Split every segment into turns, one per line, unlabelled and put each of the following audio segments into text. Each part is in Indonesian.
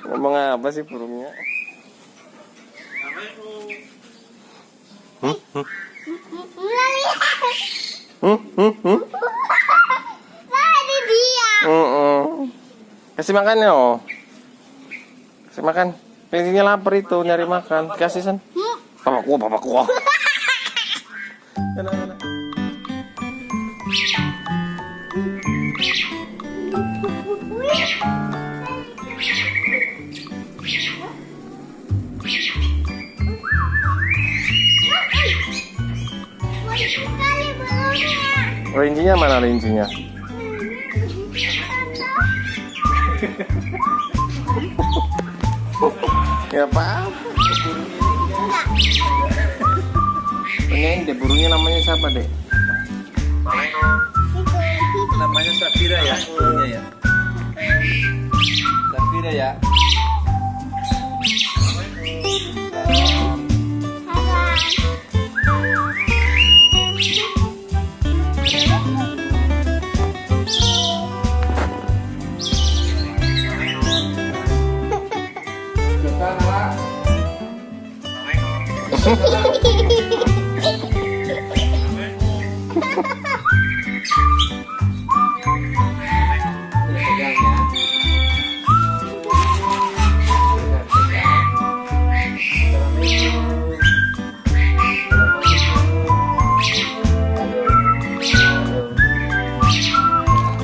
Ngomong apa sih burungnya? Kasih makan ya, oh. Kasih makan. Kayaknya lapar itu, nyari makan. Kasih san. Papaku. Rincinya mana rincinya? Ya apa? Ini deh burungnya namanya siapa dek?
Namanya Safira ya, burungnya ya. Safira ya.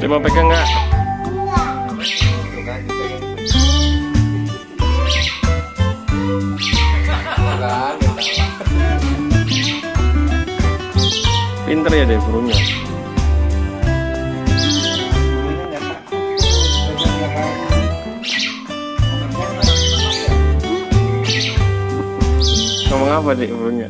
Coba pegang nggak? Pinter ya deh burungnya. Ngomong apa deh burungnya?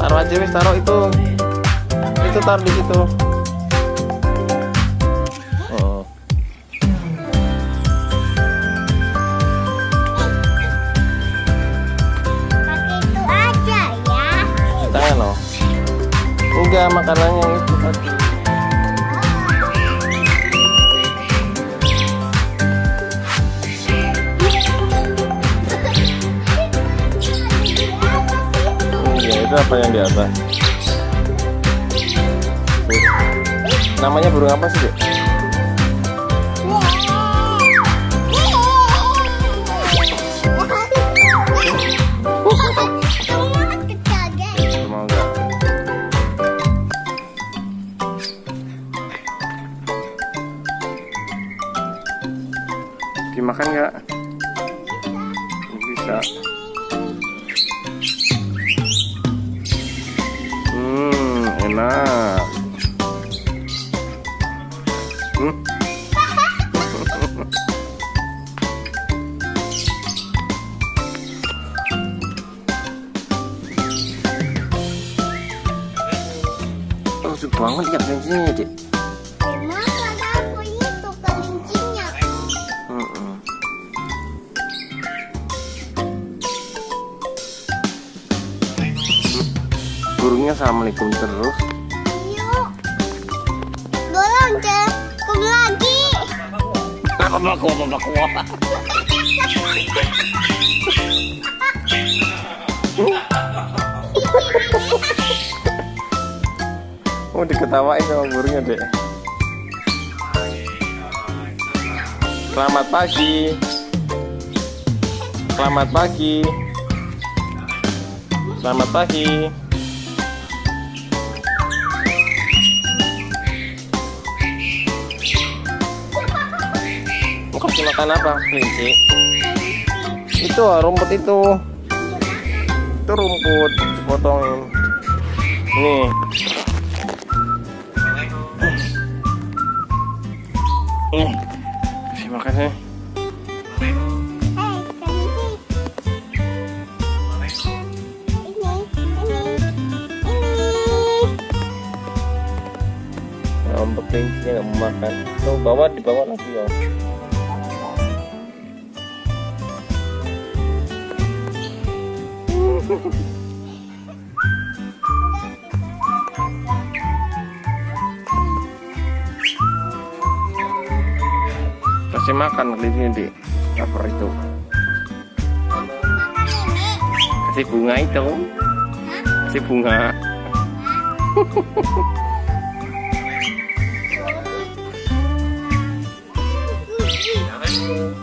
Taruh aja wis, taruh itu taruh di situ. Oh.
Pakai itu aja ya.
Cuci tangan loh. Enggak, makanannya itu tadi. Itu apa yang di atas? Namanya burung apa sih, Dek? Mau nggak? Dimakan nggak? Bisa. Enak. Lucu banget ya kelincinya, Dek.
Emang ada apa itu kelincinya?
Burungnya assalamualaikum terus.
Yuk. Bolong deh. Kamu lagi.
Papaku. Oh, diketawain sama burungnya, Dek. Selamat pagi. Selamat pagi. Selamat pagi. Mau kasih makan apa, kelinci? Itu rumput itu. Itu rumput dipotongin. Nih. Kasih makan. Makasih.
Hei, kelinci. Ini.
Ngambek kelincinya nggak mau makan. Tuh bawa dibawa lagi ya. Kasih makan kelincinya di dapur itu.
Makan ini.
Kasih bunga itu. Kasih bunga.
Guci.